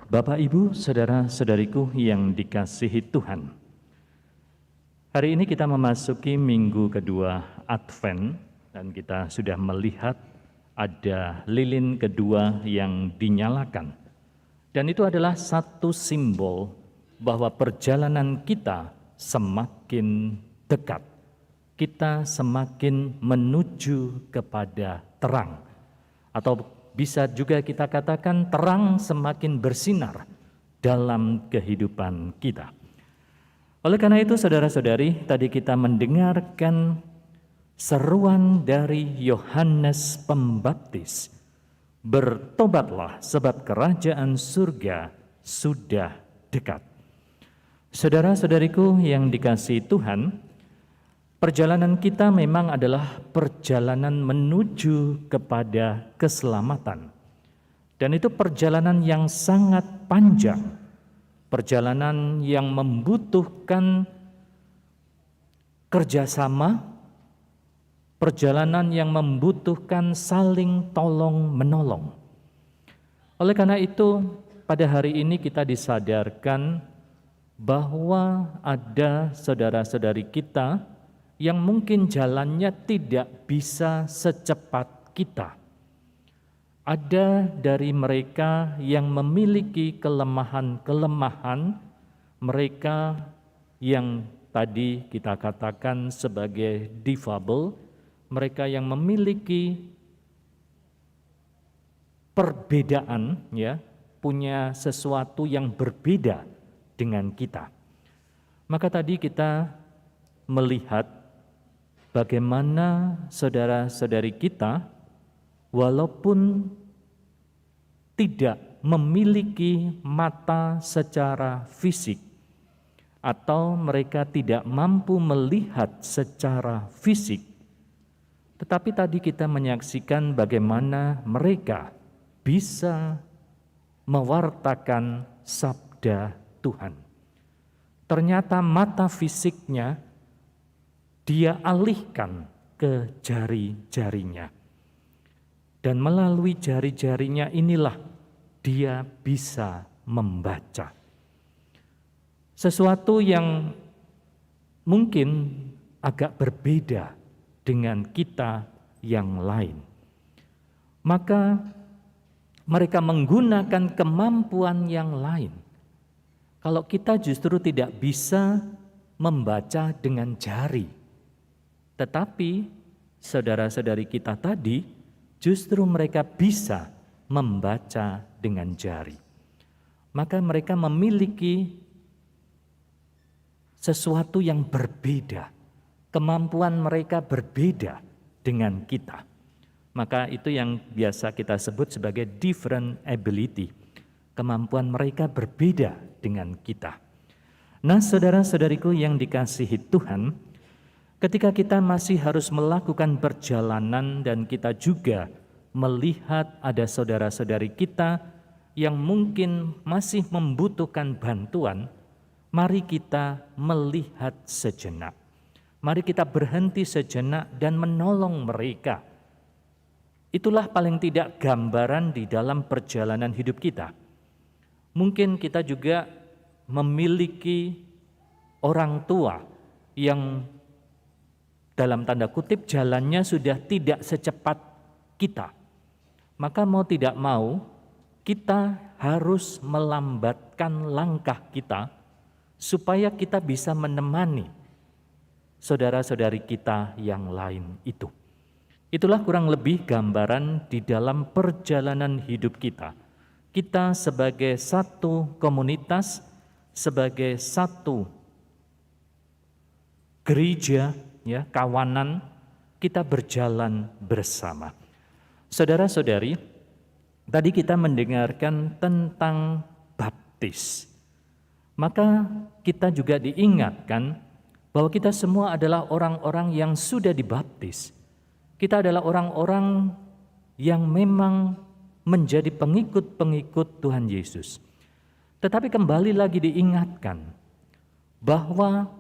Bapak, Ibu, saudara-saudariku yang dikasihi Tuhan. Hari ini kita memasuki minggu kedua Advent dan kita sudah melihat ada lilin kedua yang dinyalakan. Dan itu adalah satu simbol bahwa perjalanan kita semakin dekat. Kita semakin menuju kepada terang. Atau bisa juga kita katakan terang semakin bersinar dalam kehidupan kita. Oleh karena itu saudara-saudari, tadi kita mendengarkan seruan dari Yohanes Pembaptis. Bertobatlah sebab kerajaan surga sudah dekat. Saudara-saudariku yang dikasihi Tuhan, perjalanan kita memang adalah perjalanan menuju kepada keselamatan. Dan itu perjalanan yang sangat panjang. Perjalanan yang membutuhkan kerjasama, perjalanan yang membutuhkan saling tolong-menolong. Oleh karena itu, pada hari ini kita disadarkan bahwa ada saudara-saudari kita yang mungkin jalannya tidak bisa secepat kita. Ada dari mereka yang memiliki kelemahan-kelemahan, mereka yang tadi kita katakan sebagai difabel, mereka yang memiliki perbedaan, ya, punya sesuatu yang berbeda dengan kita. Maka tadi kita melihat bagaimana saudara-saudari kita walaupun tidak memiliki mata secara fisik atau mereka tidak mampu melihat secara fisik, tetapi tadi kita menyaksikan bagaimana mereka bisa mewartakan sabda Tuhan. Ternyata mata fisiknya dia alihkan ke jari-jarinya. Dan melalui jari-jarinya inilah dia bisa membaca. Sesuatu yang mungkin agak berbeda dengan kita yang lain. Maka mereka menggunakan kemampuan yang lain. Kalau kita justru tidak bisa membaca dengan jari. Tetapi saudara-saudari kita tadi justru mereka bisa membaca dengan jari. Maka mereka memiliki sesuatu yang berbeda. Kemampuan mereka berbeda dengan kita. Maka itu yang biasa kita sebut sebagai different ability. Kemampuan mereka berbeda dengan kita. Nah, saudara-saudariku yang dikasihi Tuhan, ketika kita masih harus melakukan perjalanan dan kita juga melihat ada saudara-saudari kita yang mungkin masih membutuhkan bantuan, mari kita melihat sejenak. Mari kita berhenti sejenak dan menolong mereka. Itulah paling tidak gambaran di dalam perjalanan hidup kita. Mungkin kita juga memiliki orang tua yang dalam tanda kutip jalannya sudah tidak secepat kita. Maka mau tidak mau kita harus melambatkan langkah kita supaya kita bisa menemani saudara-saudari kita yang lain itu. Itulah kurang lebih gambaran di dalam perjalanan hidup kita. Kita sebagai satu komunitas, sebagai satu gereja, ya, kawanan, kita berjalan bersama. Saudara-saudari, tadi kita mendengarkan tentang baptis. Maka kita juga diingatkan bahwa kita semua adalah orang-orang yang sudah dibaptis. Kita adalah orang-orang yang memang menjadi pengikut-pengikut Tuhan Yesus. Tetapi kembali lagi diingatkan bahwa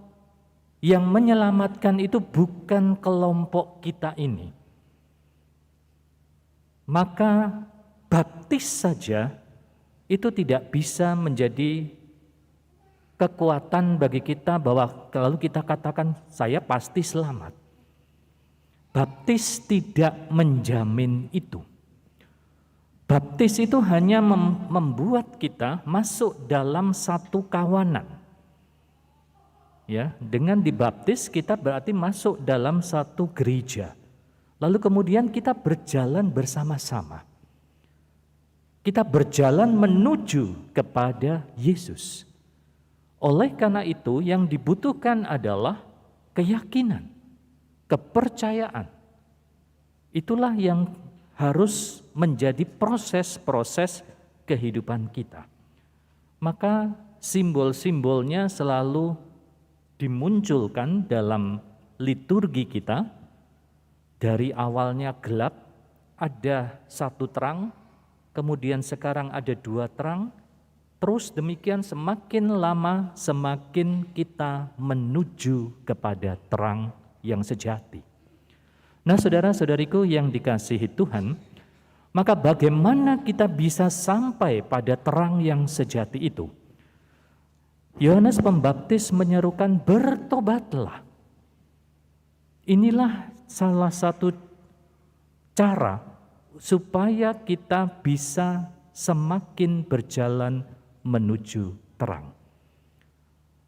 yang menyelamatkan itu bukan kelompok kita ini. Maka baptis saja itu tidak bisa menjadi kekuatan bagi kita bahwa lalu kita katakan saya pasti selamat. Baptis tidak menjamin itu. Baptis itu hanya membuat kita masuk dalam satu kawanan. Ya, dengan dibaptis kita berarti masuk dalam satu gereja. Lalu kemudian kita berjalan bersama-sama. Kita berjalan menuju kepada Yesus. Oleh karena itu yang dibutuhkan adalah keyakinan, kepercayaan. Itulah yang harus menjadi proses-proses kehidupan kita. Maka simbol-simbolnya selalu dimunculkan dalam liturgi kita. Dari awalnya gelap, ada satu terang, kemudian sekarang ada dua terang, terus demikian semakin lama semakin kita menuju kepada terang yang sejati. Nah saudara-saudariku yang dikasihi Tuhan, maka bagaimana kita bisa sampai pada terang yang sejati itu? Yohanes Pembaptis menyerukan bertobatlah. Inilah salah satu cara supaya kita bisa semakin berjalan menuju terang.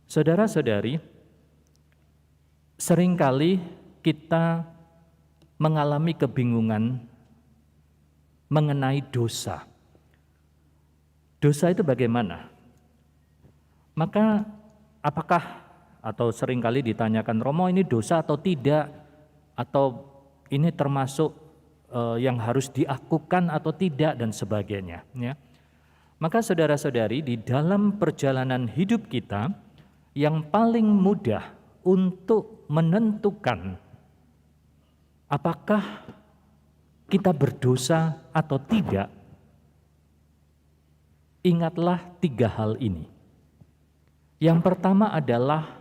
Saudara-saudari, seringkali kita mengalami kebingungan mengenai dosa. Dosa itu bagaimana? Maka apakah atau seringkali ditanyakan, Romo ini dosa atau tidak? Atau ini termasuk yang harus diakukan atau tidak dan sebagainya, ya. Maka saudara-saudari, di dalam perjalanan hidup kita yang paling mudah untuk menentukan apakah kita berdosa atau tidak, ingatlah 3 hal ini. Yang pertama adalah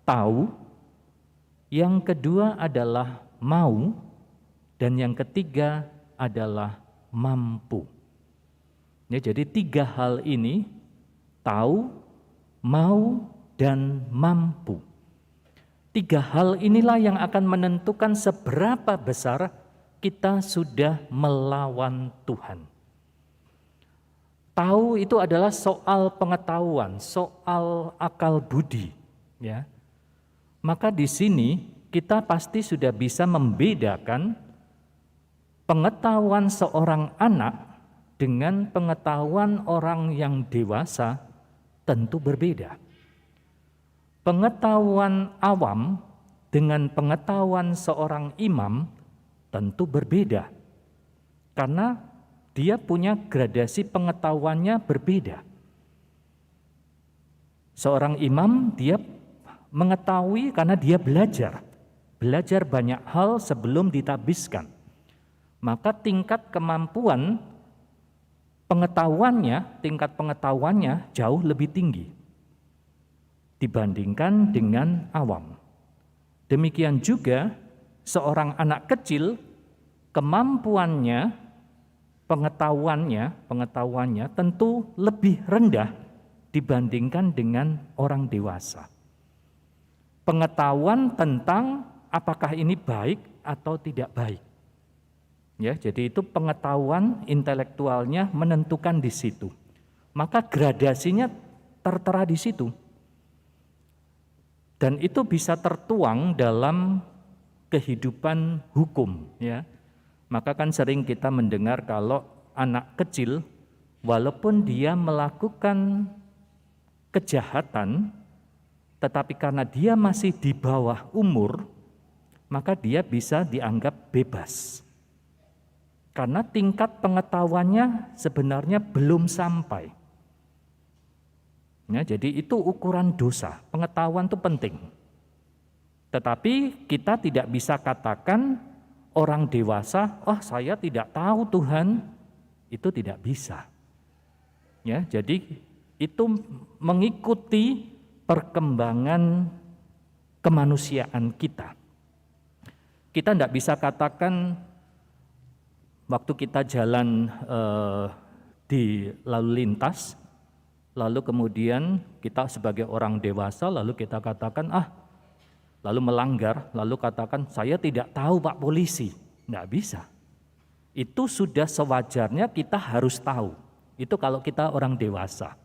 tahu, yang kedua adalah mau, dan yang ketiga adalah mampu. Ya, jadi 3 hal ini, tahu, mau, dan mampu. 3 hal inilah yang akan menentukan seberapa besar kita sudah melawan Tuhan. Tahu itu adalah soal pengetahuan, soal akal budi, ya. Maka di sini kita pasti sudah bisa membedakan pengetahuan seorang anak dengan pengetahuan orang yang dewasa tentu berbeda. Pengetahuan awam dengan pengetahuan seorang imam tentu berbeda. Karena dia punya gradasi pengetahuannya berbeda. Seorang imam dia mengetahui karena dia belajar banyak hal sebelum ditabiskan. Maka tingkat pengetahuannya jauh lebih tinggi dibandingkan dengan awam. Demikian juga seorang anak kecil, kemampuannya, pengetahuannya tentu lebih rendah dibandingkan dengan orang dewasa. Pengetahuan tentang apakah ini baik atau tidak baik. Ya, jadi itu pengetahuan intelektualnya menentukan di situ. Maka gradasinya tertera di situ. Dan itu bisa tertuang dalam kehidupan hukum, ya. Maka kan sering kita mendengar kalau anak kecil walaupun dia melakukan kejahatan tetapi karena dia masih di bawah umur, maka dia bisa dianggap bebas. Karena tingkat pengetahuannya sebenarnya belum sampai. Ya, jadi itu ukuran dosa, pengetahuan itu penting. Tetapi kita tidak bisa katakan orang dewasa, saya tidak tahu Tuhan, itu tidak bisa. Ya, jadi itu mengikuti perkembangan kemanusiaan kita. Kita tidak bisa katakan waktu kita jalan di lalu lintas, lalu kemudian kita sebagai orang dewasa lalu kita katakan lalu melanggar, lalu katakan saya tidak tahu Pak Polisi. Nggak bisa. Itu sudah sewajarnya kita harus tahu. Itu kalau kita orang dewasa.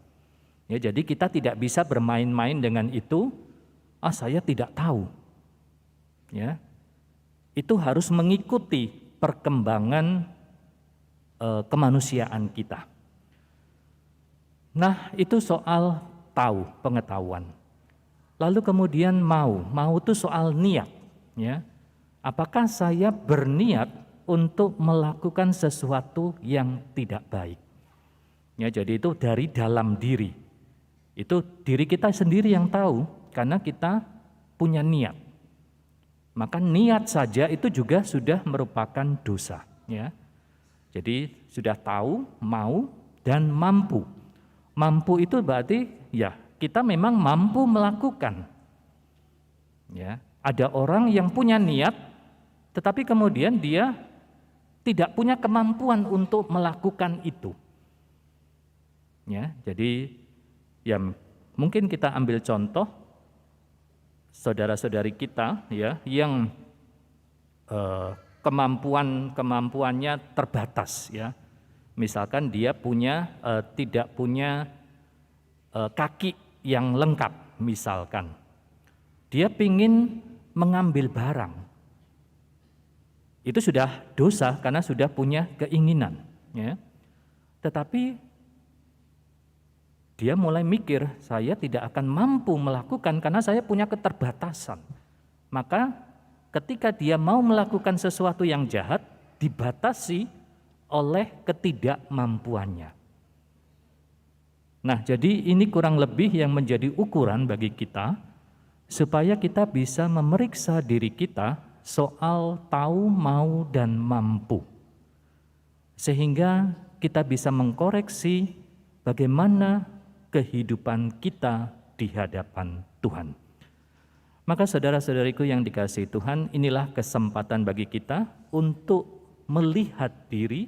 Ya, jadi kita tidak bisa bermain-main dengan itu, saya tidak tahu. Ya. Itu harus mengikuti perkembangan kemanusiaan kita. Nah, itu soal tahu, pengetahuan. Lalu kemudian mau itu soal niat. Ya. Apakah saya berniat untuk melakukan sesuatu yang tidak baik? Ya, jadi itu dari dalam diri. Itu diri kita sendiri yang tahu karena kita punya niat. Maka niat saja itu juga sudah merupakan dosa. Ya. Jadi sudah tahu, mau, dan mampu. Mampu itu berarti ya kita memang mampu melakukan. Ya, ada orang yang punya niat, tetapi kemudian dia tidak punya kemampuan untuk melakukan itu. Ya, jadi ya mungkin kita ambil contoh saudara-saudari kita ya yang kemampuannya terbatas ya. Misalkan dia tidak punya kaki yang lengkap misalkan. Dia ingin mengambil barang. Itu sudah dosa karena sudah punya keinginan ya. Tetapi dia mulai mikir, saya tidak akan mampu melakukan karena saya punya keterbatasan. Maka ketika dia mau melakukan sesuatu yang jahat, dibatasi oleh ketidakmampuannya. Nah, jadi ini kurang lebih yang menjadi ukuran bagi kita, supaya kita bisa memeriksa diri kita soal tahu, mau, dan mampu. Sehingga kita bisa mengkoreksi bagaimana kehidupan kita di hadapan Tuhan. Maka saudara-saudariku yang dikasihi Tuhan, inilah kesempatan bagi kita untuk melihat diri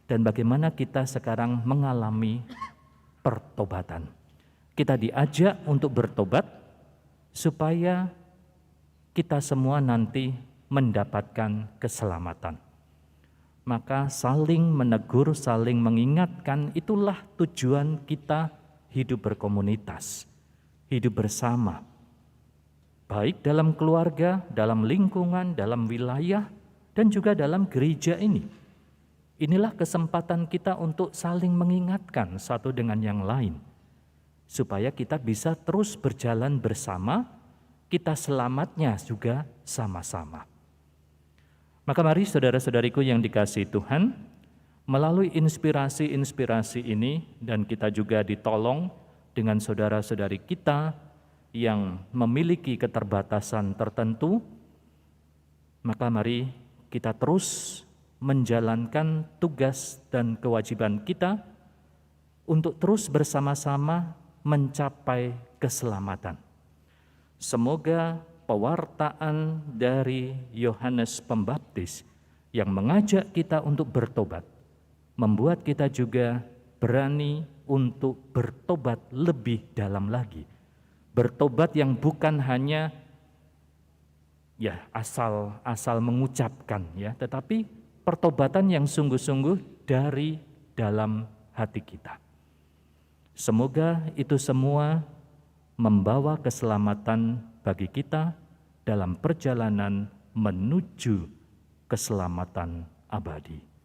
dan bagaimana kita sekarang mengalami pertobatan. Kita diajak untuk bertobat supaya kita semua nanti mendapatkan keselamatan. Maka saling menegur, saling mengingatkan, itulah tujuan kita hidup berkomunitas, hidup bersama, baik dalam keluarga, dalam lingkungan, dalam wilayah, dan juga dalam gereja ini. Inilah kesempatan kita untuk saling mengingatkan satu dengan yang lain, supaya kita bisa terus berjalan bersama, kita selamatnya juga sama-sama. Maka mari saudara-saudariku yang dikasihi Tuhan, melalui inspirasi-inspirasi ini dan kita juga ditolong dengan saudara-saudari kita yang memiliki keterbatasan tertentu, maka mari kita terus menjalankan tugas dan kewajiban kita untuk terus bersama-sama mencapai keselamatan. Semoga pewartaan dari Yohanes Pembaptis yang mengajak kita untuk bertobat membuat kita juga berani untuk bertobat lebih dalam lagi. Bertobat yang bukan hanya ya asal mengucapkan ya, tetapi pertobatan yang sungguh-sungguh dari dalam hati kita. Semoga itu semua membawa keselamatan bagi kita dalam perjalanan menuju keselamatan abadi.